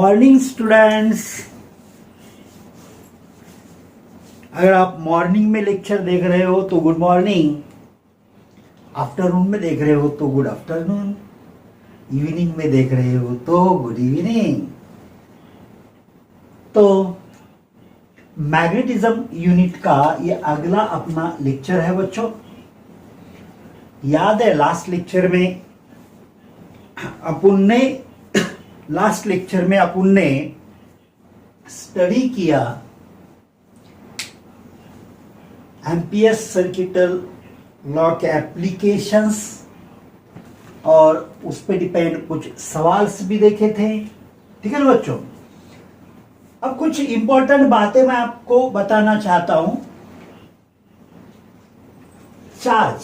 Morning students. अगर आप morning में लेक्चर देख रहे हो तो गुड मॉर्निंग, आफ्टरनून में देख रहे हो तो गुड आफ्टरनून, इवनिंग में देख रहे हो तो गुड इवनिंग। तो मैग्नेटिज्म यूनिट का ये अगला अपना लेक्चर है बच्चों। याद है लास्ट लेक्चर में अपन ने स्टडी किया एम्पियर्स सर्किटल लॉ के एप्लीकेशंस और उस पे डिपेंड कुछ सवाल्स भी देखे थे। ठीक है ना बच्चों। अब कुछ इंपॉर्टेंट बातें मैं आपको बताना चाहता हूं। चार्ज,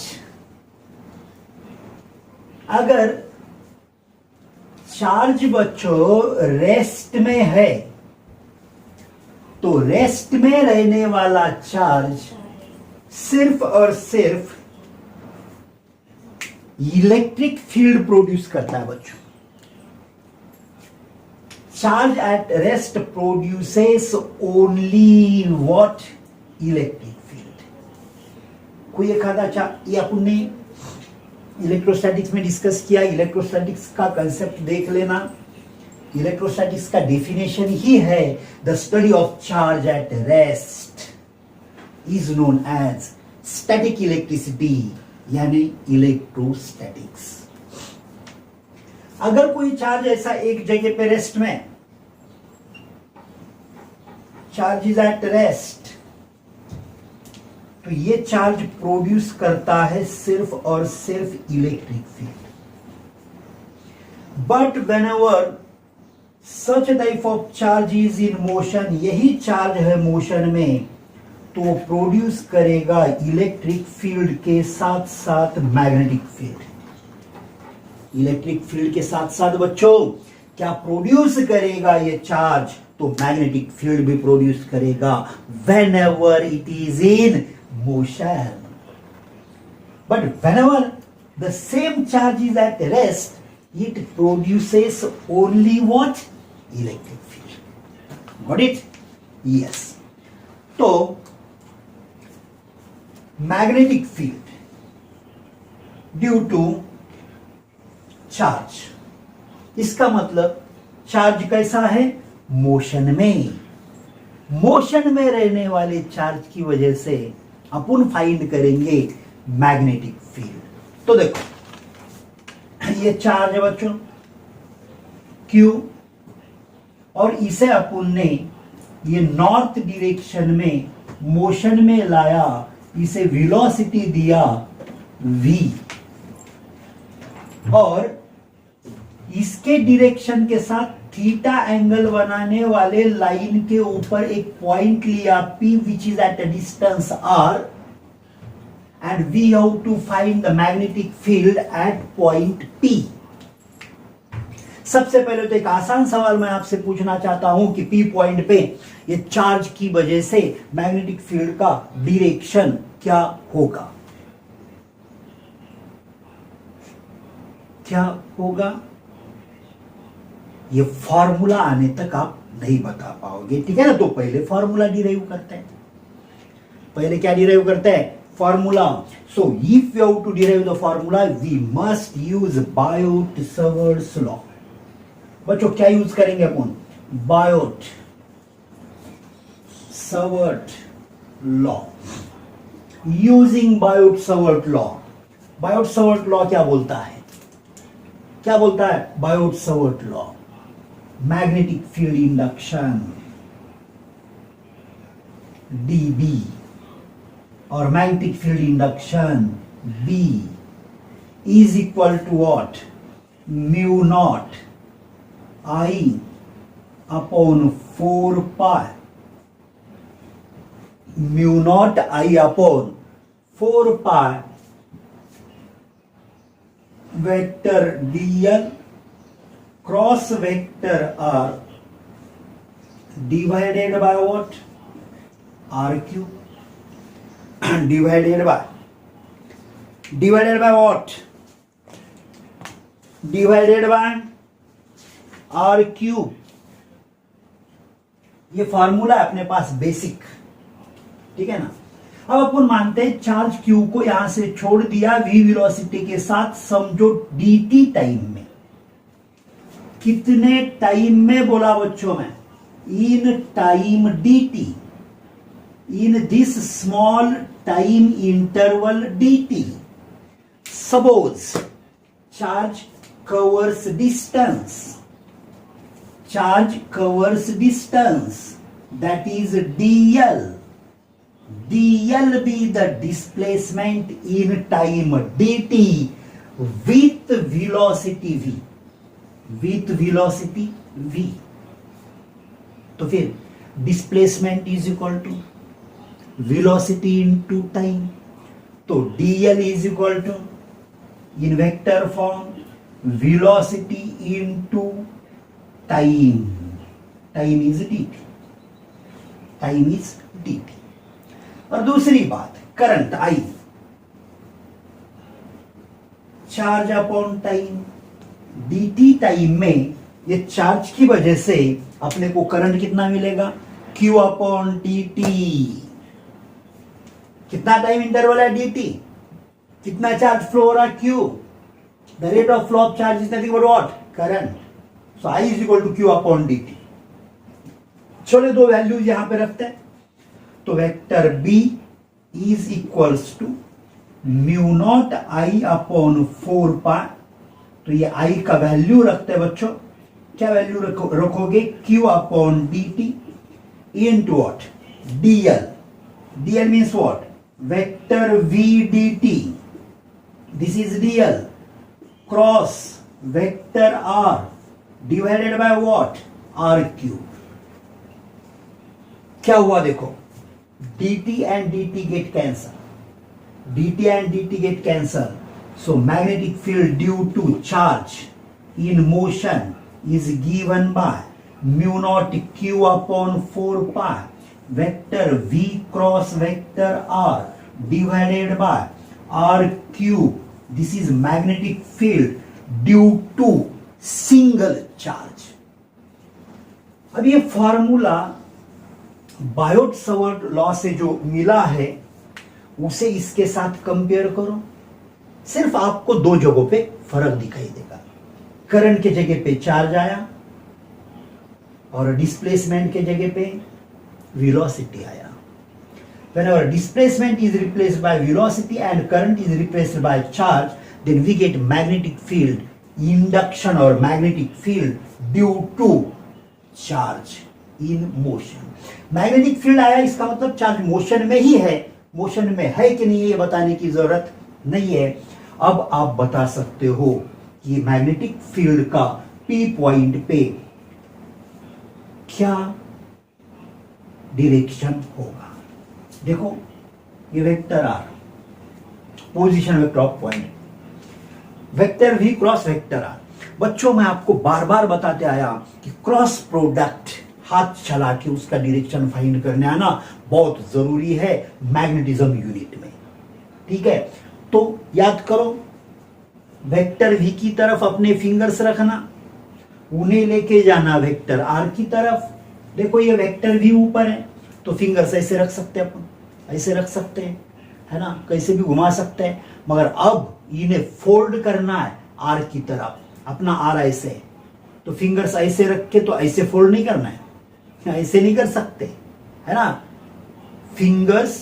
अगर चार्ज बच्चों रेस्ट में है तो रेस्ट में रहने वाला चार्ज सिर्फ और सिर्फ इलेक्ट्रिक फील्ड प्रोड्यूस करता है बच्चों। Charge at rest produces only what? Electric field. कोई एक आधा ये अपन ने इलेक्ट्रोस्टैटिक्स में डिस्कस किया। इलेक्ट्रोस्टैटिक्स का कंसेप्ट देख लेना। इलेक्ट्रोस्टैटिक्स का डेफिनेशन ही है the study of charge at rest is known as static electricity, यानी इलेक्ट्रोस्टैटिक्स। अगर कोई चार्ज ऐसा एक जगह पे रेस्ट में, चार्ज इज एट रेस्ट, तो ये चार्ज प्रोड्यूस करता है सिर्फ और सिर्फ electric field. But whenever such type of charge is in motion, यही चार्ज है मोशन में, तो प्रोड्यूस करेगा इलेक्ट्रिक फील्ड के साथ साथ मैग्नेटिक फील्ड। इलेक्ट्रिक फील्ड के साथ साथ बच्चों क्या प्रोड्यूस करेगा ये चार्ज? तो मैग्नेटिक फील्ड भी प्रोड्यूस करेगा whenever it is in motion. But whenever the same charge is at rest, it produces only what? Electric field. Got it? Yes. तो magnetic field due to charge, इसका मतलब charge कैसा है? Motion में। Motion में रहने वाले चार्ज की वजह से अपन फाइंड करेंगे मैग्नेटिक फील्ड। तो देखो ये चार्ज है बच्चों Q, और इसे अपन ने ये नॉर्थ डायरेक्शन में मोशन में लाया, इसे वेलोसिटी दिया v, और इसके डायरेक्शन के साथ थीटा एंगल बनाने वाले लाइन के ऊपर एक पॉइंट लिया P which is at a distance R, and we have to find the magnetic field at point P. सबसे पहले तो एक आसान सवाल मैं आपसे पूछना चाहता हूं कि P पॉइंट पे ये चार्ज की वजह से मैग्नेटिक फील्ड का डायरेक्शन क्या होगा? क्या होगा? ये फॉर्मूला आने तक आप नहीं बता पाओगे। ठीक है ना। तो पहले फॉर्मूला डिराइव करते हैं। पहले क्या डिराइव करते हैं? Formula. So if you have to derive the formula we must use Biot Savart's law. बच्चों क्या यूज करेंगे अपन? Biot Savart law. Using Biot Savart law. Biot Savart law क्या बोलता है? क्या बोलता है Biot Savart law? Magnetic field induction dB और magnetic field induction B is equal to what? Mu naught I upon 4 pi, mu naught I upon 4 pi vector dl cross vector r divided by what? RQ divided by what? Divided by RQ ये formula है अपने पास basic, ठीक है ना। अब अपन मानते हैं charge Q को यहां से छोड़ दिया v वेलोसिटी के साथ, समझो dt टाइम में। कितने टाइम में बोला बच्चों में? In time dt, in this small time interval dt। Suppose charge covers distance, charge covers distance, that is dl. dl be the displacement in time dt with velocity v, with velocity v। तो फिर displacement is equal to velocity into time, तो dl is equal to in vector form velocity into time, time is dt, time is dt। और दूसरी बात, current I, charge upon time, dt time में ये charge की वजह से अपने को करंट कितना मिलेगा? q upon dt। कितना टाइम इंटरवल है dt, कितना चार्ज फ्लो हो रहा है q, the rate of flow of charge is nothing but what? Current. So I is equal to q upon dt। चलो दो वैल्यूज यहां पे रखते हैं, तो vector B is equals to mu naught I upon 4 pi. तो ये I का वैल्यू रखते हैं बच्चों, क्या वैल्यू रखोगे? Q upon dt into what? dl। dl means what? Vector V dt, this is dl, cross vector R divided by what? R cube. क्या हुआ देखो, dt and dt get cancel, dt and dt get cancel, so magnetic field due to charge in motion is given by mu naught q upon 4 pi vector v cross vector r divided by r cube. This is magnetic field due to single charge। अब ये formula Biot सवर्ट law से जो मिला है उसे इसके साथ compare करो, सिर्फ आपको दो जगहों पे फर्क दिखाई देगा। करंट के जगह पे चार्ज आया और डिस्प्लेसमेंट के जगह पे वेलोसिटी आया। Whenever displacement is replaced by velocity and current is replaced by charge, then we get magnetic field induction or magnetic field due to charge in motion। Magnetic field आया, इसका मतलब charge motion में ही है, motion में है कि नहीं ये बताने की जरूरत नहीं है। अब आप बता सकते हो कि मैग्नेटिक फील्ड का P पॉइंट पे क्या डायरेक्शन होगा। देखो ये vector R, position vector of point, vector V cross vector R। बच्चों मैं आपको बार बार बताते आया कि क्रॉस प्रोडक्ट हाथ चला के उसका डायरेक्शन फाइंड करने आना बहुत जरूरी है मैग्नेटिज्म यूनिट में, ठीक है। तो याद करो, वेक्टर V की तरफ अपने फिंगर्स रखना, उन्हें लेके जाना वेक्टर R की तरफ। देखो ये वेक्टर V ऊपर है तो फिंगर्स ऐसे रख सकते हैं, अपन ऐसे रख सकते हैं, है ना, कैसे भी घुमा सकते हैं। मगर अब इन्हें फोल्ड करना है R की तरफ, अपना R ऐसे है तो फिंगर्स ऐसे रख के तो ऐसे फोल्ड नहीं करना है, ऐसे नहीं कर सकते, है ना। फिंगर्स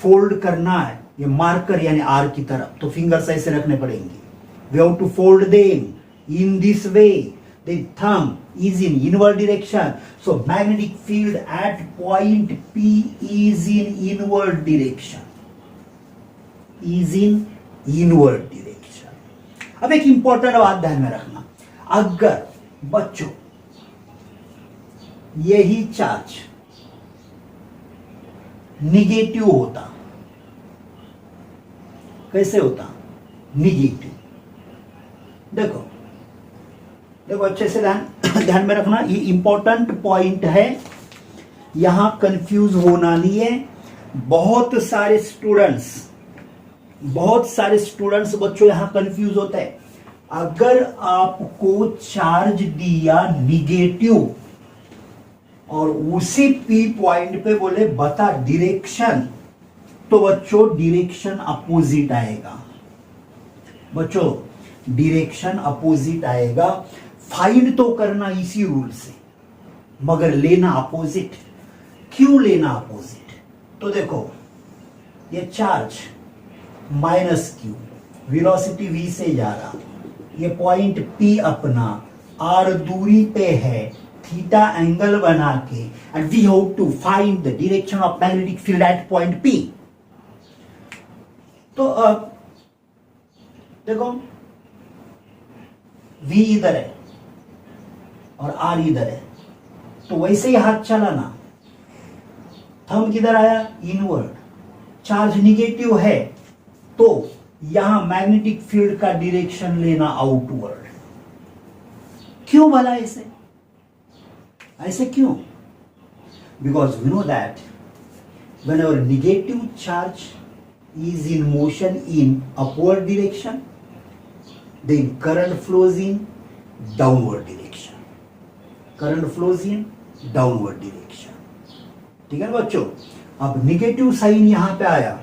फोल्ड करना है, ये मार्कर यानी R की तरफ, तो फिंगर्स ऐसे रखने पड़ेंगे। We have to fold them in this way, the thumb is in inward direction, so magnetic field at point P is in inward direction, is in inward direction। अब एक important बात ध्यान में रखना, अगर बच्चों यही चार्ज निगेटिव होता, कैसे होता? निगेटिव। देखो देखो अच्छे से ध्यान में रखना, ये इंपॉर्टेंट पॉइंट है, यहां कंफ्यूज होना नहीं है। बहुत सारे स्टूडेंट्स बच्चों यहां कंफ्यूज होते हैं। अगर आपको चार्ज दिया निगेटिव और उसी पी पॉइंट पे बोले बता डायरेक्शन, तो बच्चों डायरेक्शन अपोजिट आएगा। बच्चों डायरेक्शन अपोजिट आएगा। फाइंड तो करना इसी रूल से, मगर लेना अपोजिट। क्यों लेना अपोजिट? तो देखो ये charge minus Q, velocity v से जा रहा, ये पॉइंट P अपना r दूरी पे है, थीटा एंगल बना के, and we have to find the direction of magnetic field at point P। तो अब देखो v इधर है और r इधर है, तो वैसे ही हाथ चलाना, थंब किधर आया? इनवर्ड। चार्ज निगेटिव है तो यहां मैग्नेटिक फील्ड का डायरेक्शन लेना आउटवर्ड। क्यों भला ऐसे? ऐसे क्यों? Because we know that whenever negative charge is in motion in upward direction, then current flows in downward direction. Current flows in downward direction. ठीक है बच्चों? अब निगेटिव साइन यहां पे आया,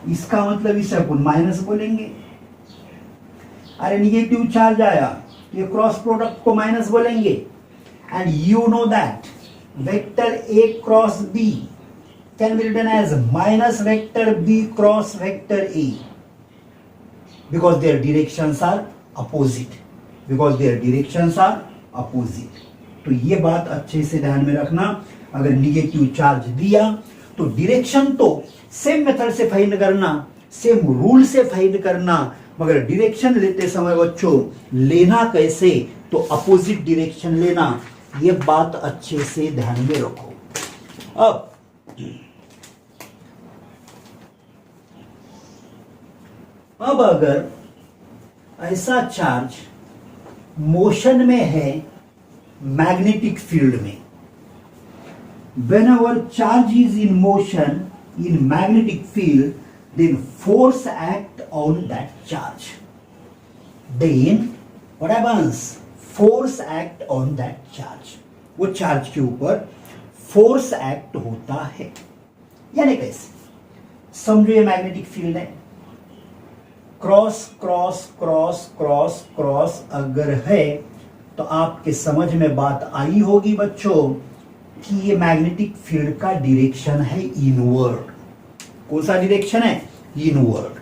इसका मतलब इसे अपन माइनस बोलेंगे। अरे निगेटिव चार्ज आया, ये क्रॉस प्रोडक्ट को माइनस बोलेंगे। And you know that vector A cross B can be written as minus vector b cross vector a, because their directions are opposite. Because their directions are opposite. तो ये बात अच्छे से ध्यान में रखना। अगर निगेटिव चार्ज दिया तो डायरेक्शन तो सेम मेथड से फाइंड करना, सेम रूल से फाइंड करना, मगर डायरेक्शन लेते समय बच्चों लेना कैसे? तो अपोजिट डायरेक्शन लेना। ये बात अच्छे से ध्यान में रखो। अब अगर ऐसा चार्ज मोशन में है मैग्नेटिक फील्ड में, whenever charge is in motion in magnetic field, then force act on that charge. Then what happens? Force act on that charge. वो चार्ज के ऊपर फोर्स एक्ट होता है। यानी कैसे? समझो ये मैग्नेटिक फील्ड है, cross cross cross cross cross अगर है तो आपके समझ में बात आई होगी बच्चों कि ये मैग्नेटिक फील्ड का डायरेक्शन है इनवर्ड। कौन सा डायरेक्शन है? इनवर्ड।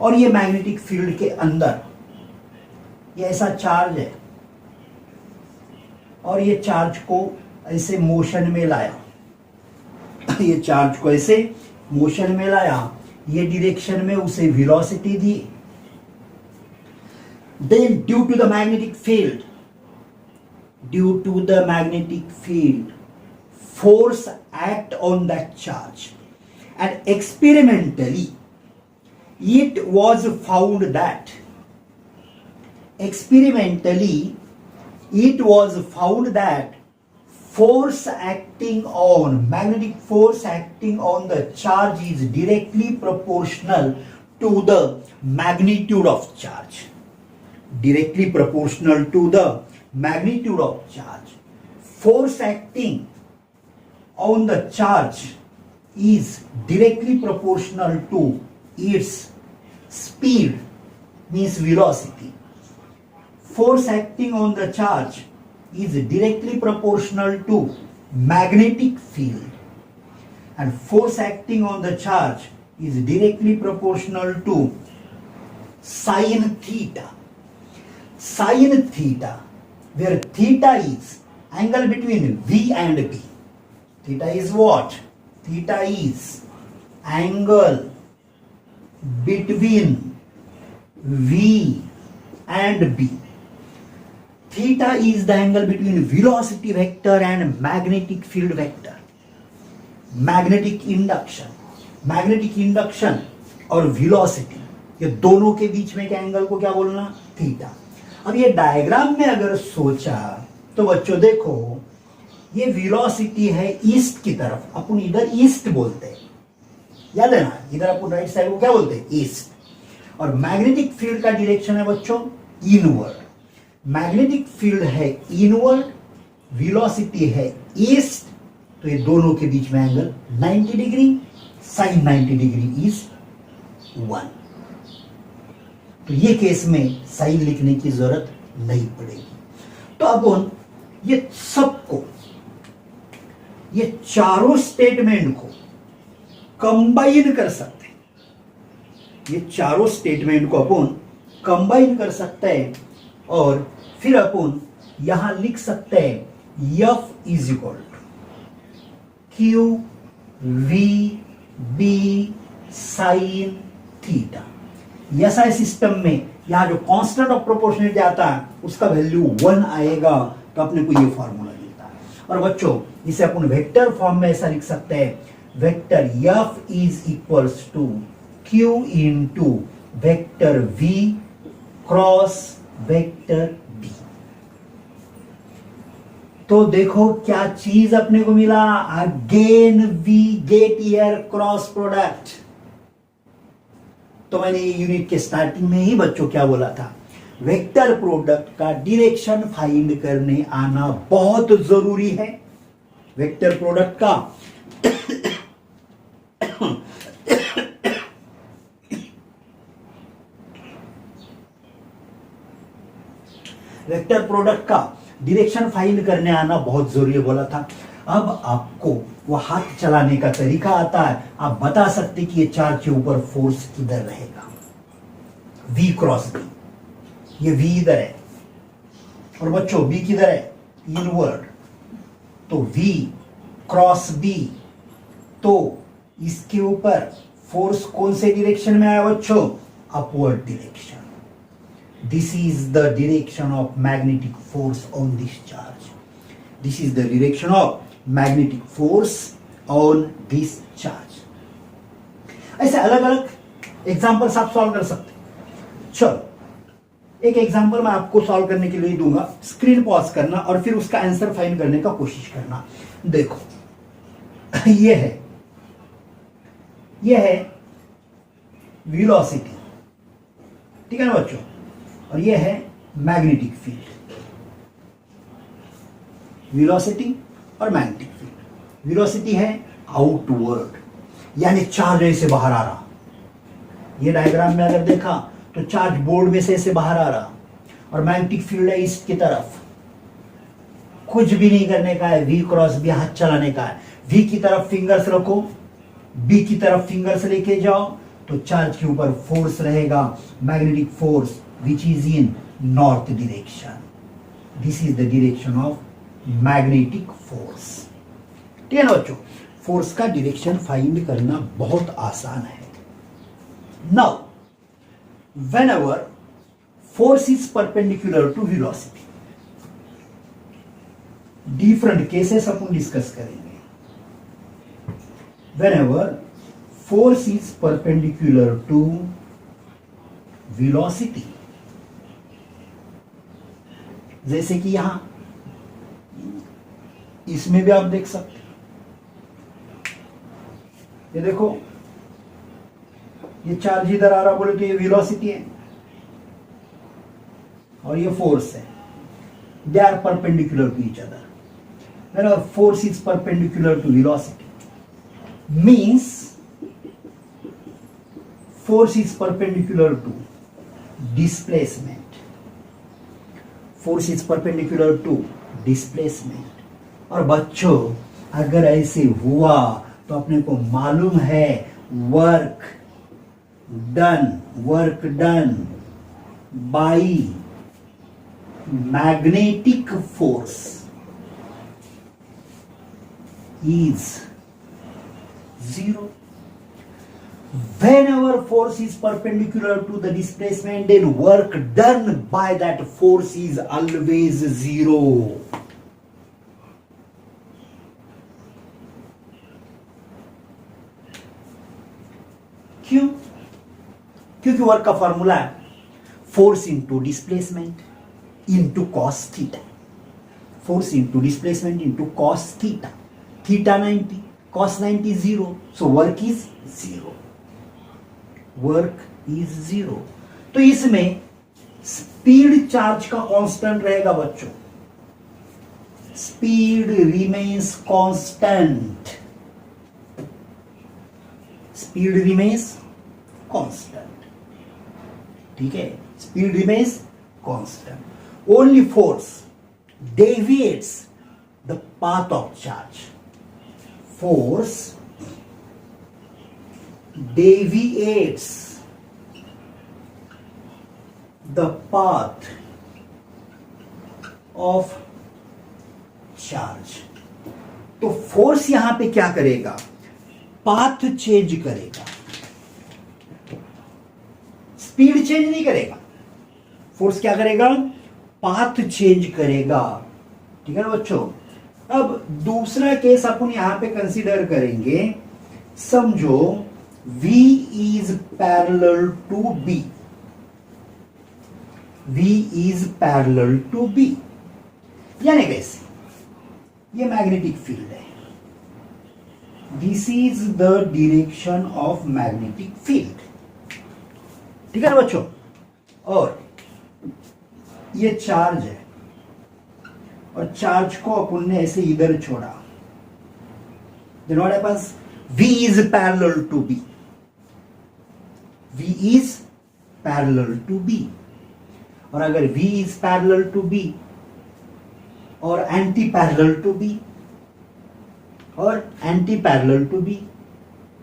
और ये मैग्नेटिक फील्ड के अंदर ये ऐसा चार्ज है और ये चार्ज को ऐसे मोशन में लाया, ये चार्ज को ऐसे मोशन में लाया, ये डायरेक्शन में उसे velocity the. Then due to the magnetic field, force act on that charge, and experimentally it was found that magnetic force acting on the charge is directly proportional to the magnitude of charge. Directly proportional to the magnitude of charge. Force acting on the charge is directly proportional to its speed, means velocity. Force acting on the charge is directly proportional to magnetic field, and force acting on the charge is directly proportional to sin theta. Sin theta, where theta is angle between V and B. Theta is what? Theta is angle between V and B. Theta is the angle between velocity vector and magnetic field vector. Magnetic induction और velocity, ये दोनों के बीच में के angle को क्या बोलना? थीटा। अब ये डायग्राम में अगर सोचा तो बच्चों देखो ये वेलोसिटी है ईस्ट की तरफ, अपन इधर ईस्ट बोलते हैं, याद है ना? इधर अपन राइट साइड को क्या बोलते हैं? ईस्ट। और मैग्नेटिक फील्ड का डायरेक्शन है बच्चों इनवर्ड। मैग्नेटिक फील्ड है इनवर्ड, वेलोसिटी है ईस्ट तो ये दोनों के बीच में angle 90 degree, sine 90 degree is 1। तो ये केस में साइन लिखने की जरूरत नहीं पड़ेगी। तो अब हम ये सबको, ये चारों स्टेटमेंट को कंबाइन कर सकते हैं। ये चारों स्टेटमेंट को अपन कंबाइन कर सकते हैं और फिर अपन यहां लिख सकते हैं F is equal to Q V B sine theta. ऐसा सिस्टम में यहां जो कांस्टेंट ऑफ प्रोपोर्शनलिटी आता है उसका वैल्यू 1 आएगा, तो अपने को ये फॉर्मूला मिलता है। और बच्चों इसे अपन वेक्टर फॉर्म में ऐसा लिख सकते हैं, vector F is equals to Q into vector V cross vector B। तो देखो क्या चीज अपने को मिला, again we get here cross product. तो मैंने यूनिट के स्टार्टिंग में ही बच्चों क्या बोला था, वेक्टर प्रोडक्ट का डायरेक्शन फाइंड करने आना बहुत जरूरी है। वेक्टर प्रोडक्ट का वेक्टर प्रोडक्ट का डायरेक्शन फाइंड करने आना बहुत जरूरी बोला था। अब आपको वो हाथ चलाने का तरीका आता है, आप बता सकते कि ये चार्ज के ऊपर फोर्स किधर रहेगा, V क्रॉस B। ये V इधर है और बच्चों B किधर है, इनवर्ड, तो V क्रॉस B, तो इसके ऊपर फोर्स कौन से डायरेक्शन में आया बच्चों, upward direction. This is the direction of magnetic force on this charge. This is the direction of magnetic force on this charge. ऐसे अलग अलग एग्जाम्पल्स आप सॉल्व कर सकते हैं। चलो एक एग्जाम्पल मैं आपको सॉल्व करने के लिए दूंगा, स्क्रीन पॉज करना और फिर उसका आंसर फाइंड करने का कोशिश करना। देखो ये है वेलोसिटी, ठीक है ना बच्चों, और ये है मैग्नेटिक फील्ड। वेलोसिटी और मैग्नेटिक फील्ड, वेलोसिटी है आउटवर्ड, यानी चार्ज ऐसे बाहर आ रहा। ये डायग्राम में अगर देखा तो चार्ज बोर्ड में से ऐसे बाहर आ रहा, और मैग्नेटिक फील्ड है इसकी तरफ। कुछ भी नहीं करने का है, V क्रॉस B हाथ चलाने का है। V की तरफ फिंगर्स रखो, B की तरफ फिंगर्स लेके जाओ, तो चार्ज के ऊपर फोर्स रहेगा, magnetic force which is in north direction. This is the direction of magnetic force. ठीक है ना बच्चों, फोर्स का डायरेक्शन फाइंड करना बहुत आसान है। Now, whenever force is perpendicular to velocity, different cases upon discuss करेंगे। Whenever force is perpendicular to velocity, जैसे कि यहां इसमें भी आप देख सकते हैं, ये देखो ये चार्ज इधर आ रहा बोले तो ये वेलोसिटी है और ये फोर्स है, they are perpendicular to each other. Whenever force is perpendicular to velocity means force is perpendicular to displacement, force is perpendicular to displacement. और बच्चों अगर ऐसे हुआ तो अपने को मालूम है work done by magnetic force is 0। Whenever force is perpendicular to the displacement, then work done by that force is always 0. क्यों? क्योंकि वर्क का फॉर्मूला है force into displacement into cos theta. Force into displacement into cos theta, theta 90, cos 90 0, so work is 0। Work is 0। तो इसमें speed charge का constant रहेगा बच्चों, speed remains constant. Speed remains constant. ठीक है, speed remains constant. Only force deviates the path of charge. Force deviates the path of charge. तो force यहां पे क्या करेगा? पाथ चेंज करेगा, स्पीड चेंज नहीं करेगा. फोर्स क्या करेगा? पाथ चेंज करेगा. ठीक है ना बच्चों? अब दूसरा केस अपन यहां पे कंसीडर करेंगे. समझो V is parallel to B. V is parallel to B. यानी कैसे? ये मैग्नेटिक फील्ड है. This is the direction of magnetic field. ठीक है ना बच्चों? और ये चार्ज है, और चार्ज को अपन ने ऐसे इधर छोड़ा. Then what happens? V is parallel to B. V is parallel to B. और अगर V is parallel to B और एंटी पैरेलल टू B और anti parallel to B,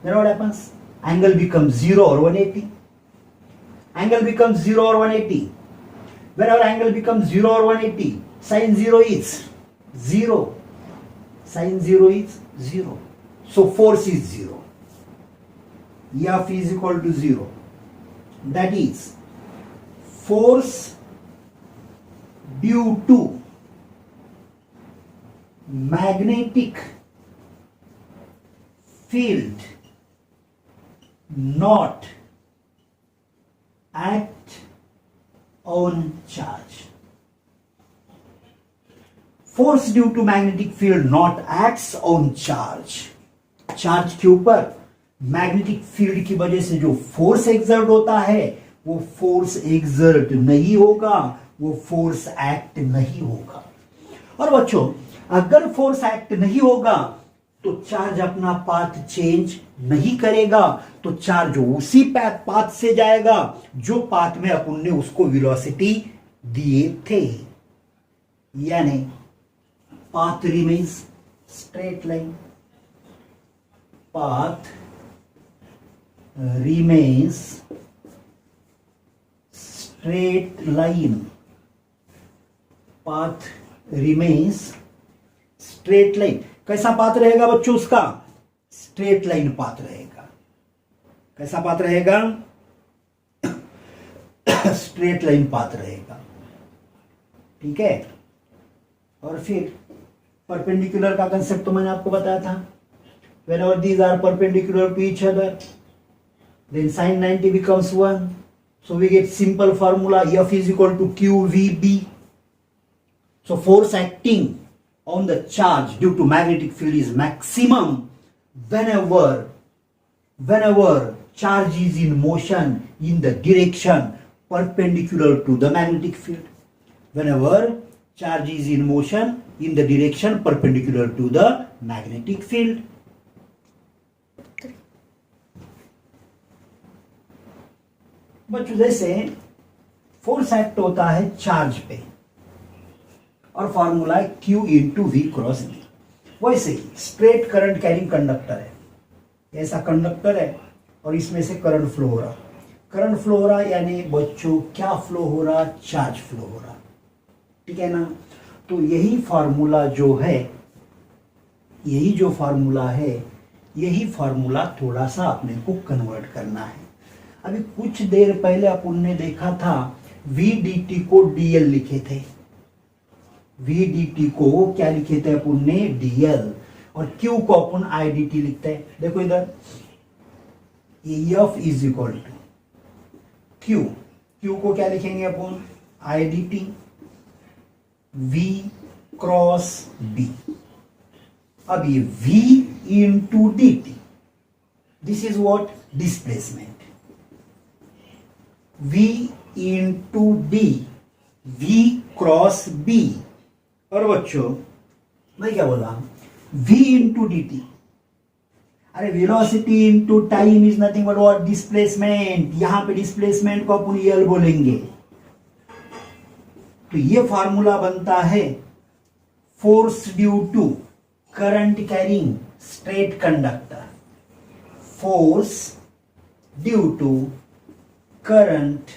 then what happens? Angle becomes 0 or 180. Angle becomes 0 or 180. Whenever angle becomes 0 or 180, sin 0 is 0. Sin 0 is 0. So force is 0. F is equal to 0. That is, force due to magnetic field not act on charge. Force due to magnetic field not acts on charge. Charge के ऊपर magnetic field की वजह से जो force exert होता है, वो force exert नहीं होगा, वो फोर्स एक्ट नहीं होगा. और बच्चों, अगर फोर्स एक्ट नहीं होगा तो चार्ज अपना पाथ चेंज नहीं करेगा. तो चार्ज उसी पाथ से जाएगा जो पाथ में अपन ने उसको वेलोसिटी दिए थे. यानी path remains straight line. Path remains straight line. Path remains straight line. कैसा पाथ रहेगा बच्चों उसका? स्ट्रेट लाइन पाथ रहेगा. कैसा पाथ रहेगा? स्ट्रेट लाइन पाथ रहेगा. ठीक है. और फिर परपेंडिकुलर का कंसेप्ट तो मैंने आपको बताया था. whenever these are perpendicular to each other, then sin 90 becomes 1. So we get simple formula F is equal to QVB. So force acting on the charge due to magnetic field is maximum whenever charge is in motion in the direction perpendicular to the magnetic field. Whenever charge is in motion in the direction perpendicular to the magnetic field. बच्चों, जैसे force act होता है charge पे और formula है Q into V cross B. वैसे ही straight current carrying conductor है. ऐसा कंडक्टर है और इसमें से करंट फ्लो हो रहा. करंट फ्लो हो रहा यानी बच्चों क्या फ्लो हो रहा? चार्ज फ्लो हो रहा. ठीक है ना? तो यही फार्मूला जो है, यही फार्मूला थोड़ा सा अपने को कन्वर्ट करना है. अभी कुछ देर पहले अपन ने देखा था VDT को DL लिखे थे. VDT को क्या लिखे थे अपन ने? DL. और Q को अपन IDT लिखते हैं. देखो इधर, F is equal to Q. Q को क्या लिखेंगे अपन? IDT. V cross B. अब ये V into DT, this is what? Displacement. V into D, V cross B. और बच्चों मैं क्या बोला, v इंटू डी टी। अरे velocity into time is nothing but what, displacement. यहां पे डिस्प्लेसमेंट को अपन एल बोलेंगे। तो ये फॉर्मूला बनता है force due to current carrying straight conductor, force due to current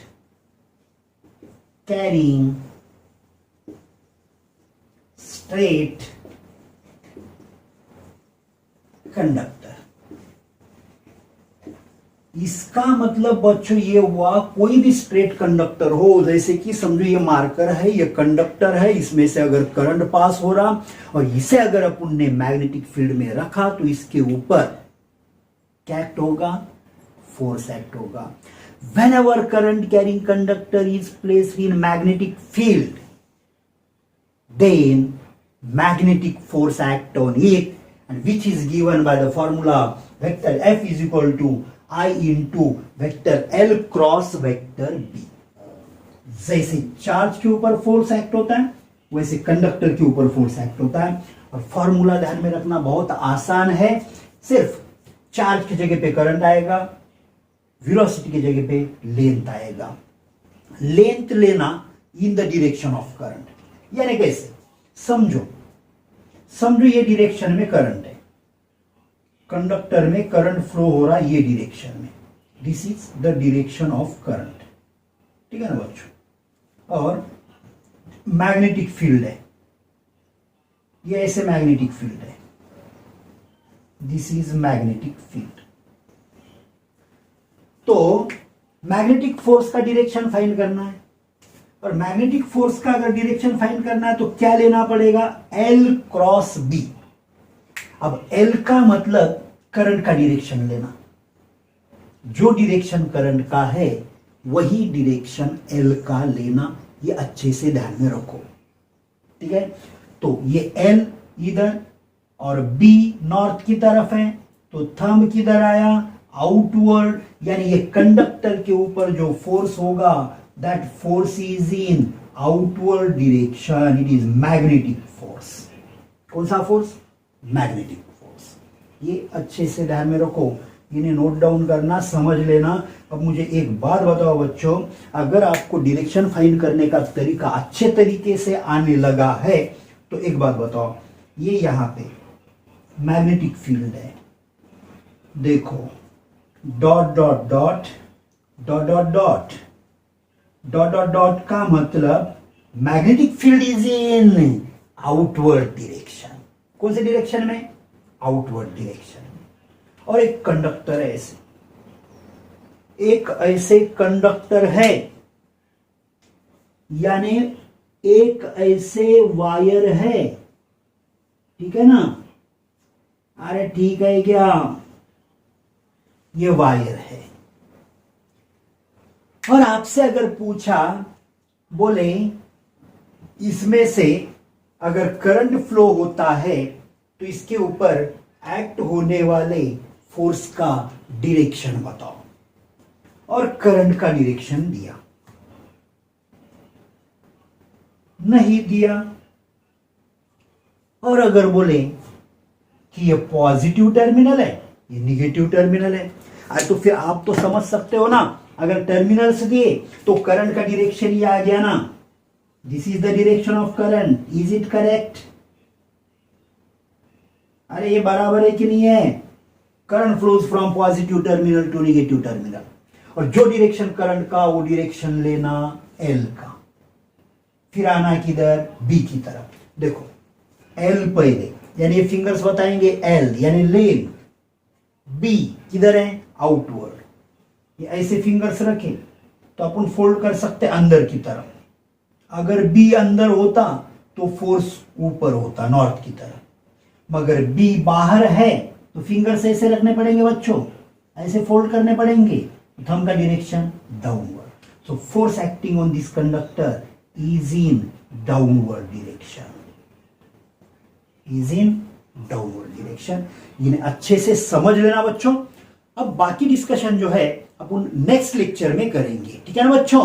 carrying straight conductor. इसका मतलब बच्चों ये हुआ, कोई भी स्ट्रेट कंडक्टर हो, जैसे कि समझो ये मार्कर है, ये कंडक्टर है, इसमें से अगर करंट पास हो रहा और इसे अगर अपन ने मैग्नेटिक फील्ड में रखा तो इसके ऊपर क्या एक्ट होगा, फोर्स एक्ट होगा। whenever current carrying conductor is placed in magnetic field, then magnetic force act on it, and which is given by the formula vector F is equal to I into vector L cross vector B। जैसे charge के ऊपर force act होता है वैसे conductor के ऊपर force act होता है। और फॉर्मूला ध्यान में रखना बहुत आसान है, सिर्फ चार्ज की जगह पे करंट आएगा, वेलोसिटी की जगह पे लेंथ आएगा। लेंथ लेना in the direction of current, यानी कैसे, समझो ये डायरेक्शन में करंट है, कंडक्टर में करंट फ्लो हो रहा है ये डायरेक्शन में, this is the direction of current, ठीक है ना बच्चों। और मैग्नेटिक फील्ड है, ये ऐसे मैग्नेटिक फील्ड है, दिस इज मैग्नेटिक फील्ड। तो मैग्नेटिक फोर्स का डायरेक्शन फाइंड करना है, और मैग्नेटिक फोर्स का अगर डायरेक्शन फाइंड करना है तो क्या लेना पड़ेगा, L क्रॉस B। अब L का मतलब करंट का डायरेक्शन लेना, जो डायरेक्शन करंट का है वही डायरेक्शन L का लेना, ये अच्छे से ध्यान में रखो, ठीक है। तो ये L इधर और B नॉर्थ की तरफ है, तो थंब किधर आया, आउटवर्ड, यानी ये कंडक्टर के ऊपर जो फोर्स होगा that force is in outward direction, it is magnetic force. कौन सा फोर्स, मैग्नेटिक फोर्स। ये अच्छे से ध्यान में रखो, इन्हें नोट डाउन करना, समझ लेना। अब मुझे एक बात बताओ बच्चों, अगर आपको डायरेक्शन फाइंड करने का तरीका अच्छे तरीके से आने लगा है तो एक बात बताओ, ये यहां पे मैग्नेटिक फील्ड है, देखो dot dot dot dot dot dot dot dot dot का मतलब magnetic field is in outward direction. कौन से डायरेक्शन में, आउटवर्ड डायरेक्शन में। और एक कंडक्टर है ऐसे, एक ऐसे कंडक्टर है, यानी एक ऐसे वायर है, ठीक है ना। अरे ठीक है क्या, ये वायर है। और आपसे अगर पूछा, बोले इसमें से अगर करंट फ्लो होता है तो इसके ऊपर एक्ट होने वाले फोर्स का डायरेक्शन बताओ, और करंट का डायरेक्शन दिया, नहीं दिया। और अगर बोले कि ये पॉजिटिव टर्मिनल है, ये निगेटिव टर्मिनल है, तो फिर आप तो समझ सकते हो ना, अगर टर्मिनल्स दिए तो करंट का डायरेक्शन ये आ गया ना, this is the direction of current, is it correct. अरे ये बराबर है कि नहीं है, current flows from positive terminal to negative terminal, और जो डायरेक्शन करंट का वो डायरेक्शन लेना L का, फिर आना किधर, B की तरफ। देखो L पहले, यानी ये फिंगर्स बताएंगे L यानी लेन, B किधर है, आउटवर्ड। ये ऐसे फिंगर्स रखे तो अपन फोल्ड कर सकते अंदर की तरफ, अगर B अंदर होता तो फोर्स ऊपर होता नॉर्थ की तरफ, मगर B बाहर है तो फिंगर्स ऐसे रखने पड़ेंगे बच्चों, ऐसे फोल्ड करने पड़ेंगे, थंब का direction downward. So force acting on this conductor is in downward direction, is in downward direction. इन्हें अच्छे से समझ लेना बच्चों। अब बाकी डिस्कशन जो है अपन नेक्स्ट लेक्चर में करेंगे, ठीक है ना बच्चों।